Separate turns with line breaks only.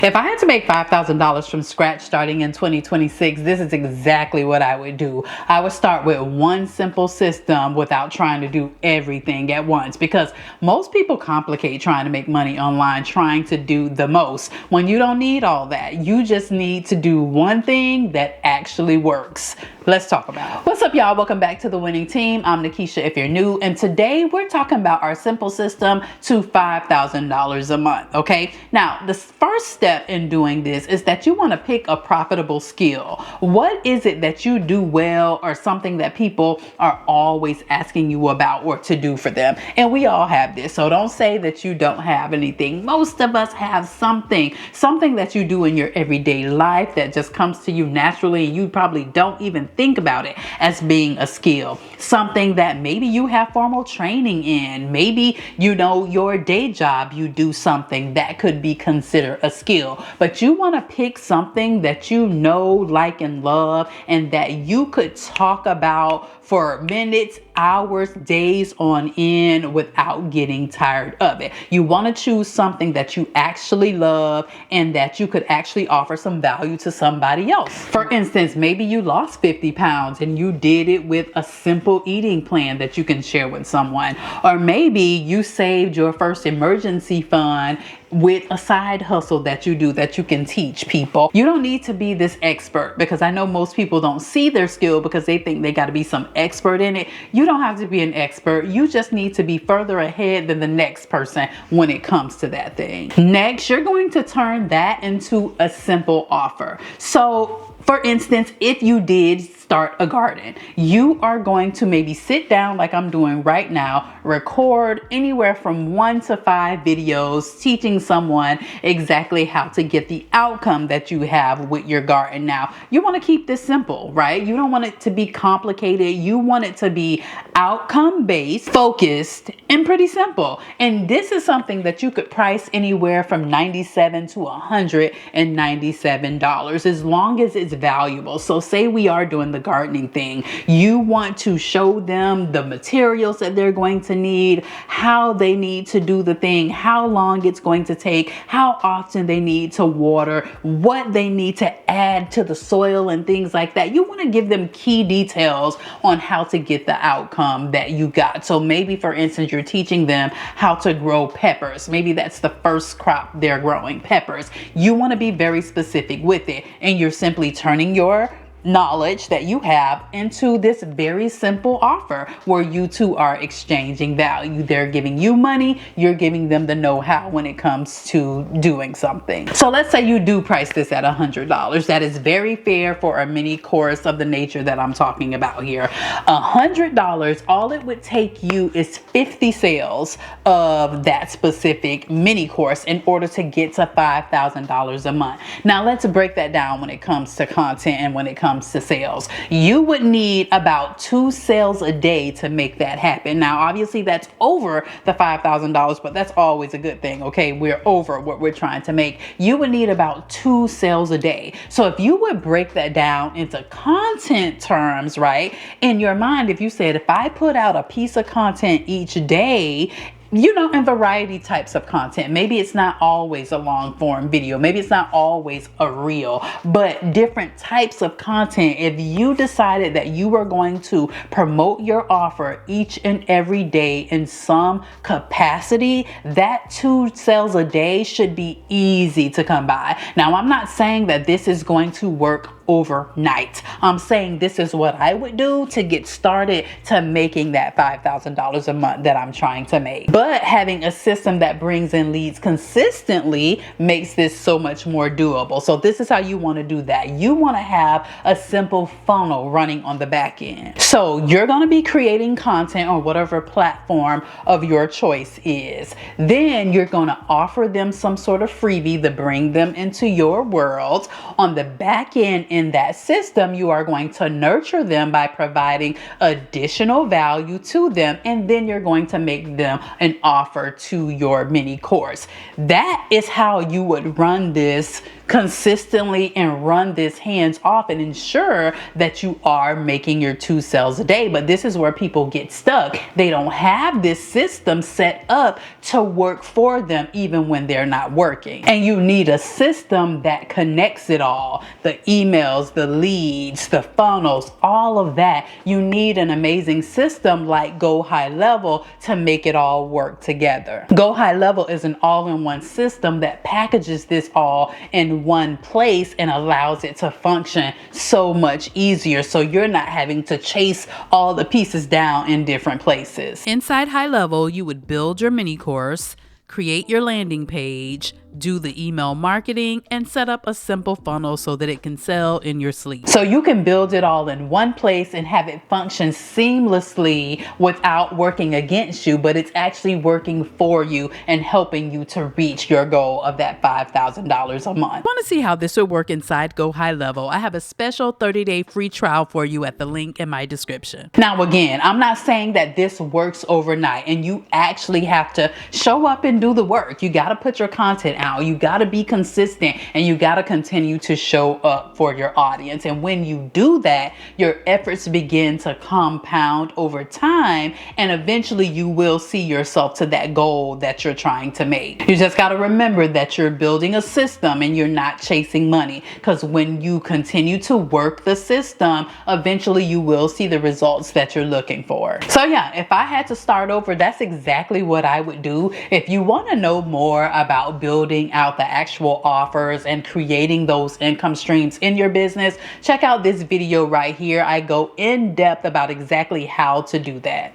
If I had to make $5,000 from scratch starting in 2026, this is exactly what I would do. I would start with one simple system without trying to do everything at once, because most people complicate trying to make money online, trying to do the most when you don't need all that. You just need to do one thing that actually works. Let's talk about it. What's up, y'all? Welcome back to the winning team. I'm Nakisha if you're new, and today we're talking about our simple system to $5,000 a month. Okay, now the first step in doing this is that you want to pick a profitable skill. What is it that you do well, or something that people are always asking you about or to do for them? And we all have this, so don't say that you don't have anything. Most of us have something that you do in your everyday life that just comes to you naturally, and you probably don't even think about it as being a skill. Something that maybe you have formal training in. Maybe you know your day job, you do something that could be considered a skill, but you want to pick something that you know, like, and love, and that you could talk about for minutes, hours, days on end without getting tired of it. You want to choose something that you actually love and that you could actually offer some value to somebody else. For instance, maybe you lost 50 pounds and you did it with a simple eating plan that you can share with someone. Or maybe you saved your first emergency fund with a side hustle that you do that you can teach people. You don't need to be this expert, because I know most people don't see their skill because they think they got to be some expert in it. You don't have to be an expert. You just need to be further ahead than the next person when it comes to that thing. Next, you're going to turn that into a simple offer. So for instance, if you did start a garden, you are going to maybe sit down like I'm doing right now, record anywhere from 1 to 5 videos teaching someone exactly how to get the outcome that you have with your garden. Now, you want to keep this simple, right? You don't want it to be complicated. You want it to be outcome based, focused, and pretty simple. And this is something that you could price anywhere from $97 to $197, as long as it's valuable. So say we are doing the gardening thing. You want to show them the materials that they're going to need, how they need to do the thing, how long it's going to take, how often they need to water, what they need to add to the soil and things like that. You want to give them key details on how to get the outcome that you got. So maybe, for instance, you're teaching them how to grow peppers. Maybe that's the first crop they're growing, peppers. You want to be very specific with it, and you're simply turning your knowledge that you have into this very simple offer where you two are exchanging value. They're giving you money, you're giving them the know-how when it comes to doing something. So let's say you do price this at $100. That is very fair for a mini course of the nature that I'm talking about here. $100, all it would take you is 50 sales of that specific mini course in order to get to $5,000 a month. Now let's break that down when it comes to content and when it comes to sales. You would need about 2 sales a day to make that happen. Now, obviously that's over the $5,000, but that's always a good thing. Okay, we're over what we're trying to make. You would need about 2 sales a day. So if you would break that down into content terms, right, in your mind, if you said, if I put out a piece of content each day, you know, in variety types of content. Maybe it's not always a long form video. Maybe it's not always a reel, but different types of content. If you decided that you were going to promote your offer each and every day in some capacity, that 2 sales a day should be easy to come by. Now, I'm not saying that this is going to work overnight. I'm saying this is what I would do to get started to making that $5,000 a month that I'm trying to make. But having a system that brings in leads consistently makes this so much more doable. So this is how you want to do that. You want to have a simple funnel running on the back end. So you're going to be creating content on whatever platform of your choice is. Then you're going to offer them some sort of freebie to bring them into your world. On the back end, in that system, you are going to nurture them by providing additional value to them, and then you're going to make them an offer to your mini course. That is how you would run this consistently and run this hands off and ensure that you are making your 2 sales a day. But this is where people get stuck. They don't have this system set up to work for them even when they're not working. And you need a system that connects it all. The emails, the leads, the funnels, all of that. You need an amazing system like GoHighLevel to make it all work together. GoHighLevel is an all-in-one system that packages this all in one place and allows it to function so much easier, so you're not having to chase all the pieces down in different places. Inside HighLevel, you would build your mini course, create your landing page, do the email marketing, and set up a simple funnel so that it can sell in your sleep. So you can build it all in one place and have it function seamlessly without working against you, but it's actually working for you and helping you to reach your goal of that $5,000 a month. Want to see how this will work inside GoHighLevel? I have a special 30-day free trial for you at the link in my description. Now again, I'm not saying that this works overnight, and you actually have to show up and do the work. You got to put your content out. You got to be consistent, and you got to continue to show up for your audience. And when you do that, your efforts begin to compound over time, and eventually you will see yourself to that goal that you're trying to make. You just got to remember that you're building a system and you're not chasing money, because when you continue to work the system, eventually you will see the results that you're looking for. So yeah, if I had to start over, that's exactly what I would do. If you want to know more about building out the actual offers and creating those income streams in your business, check out this video right here. I go in depth about exactly how to do that.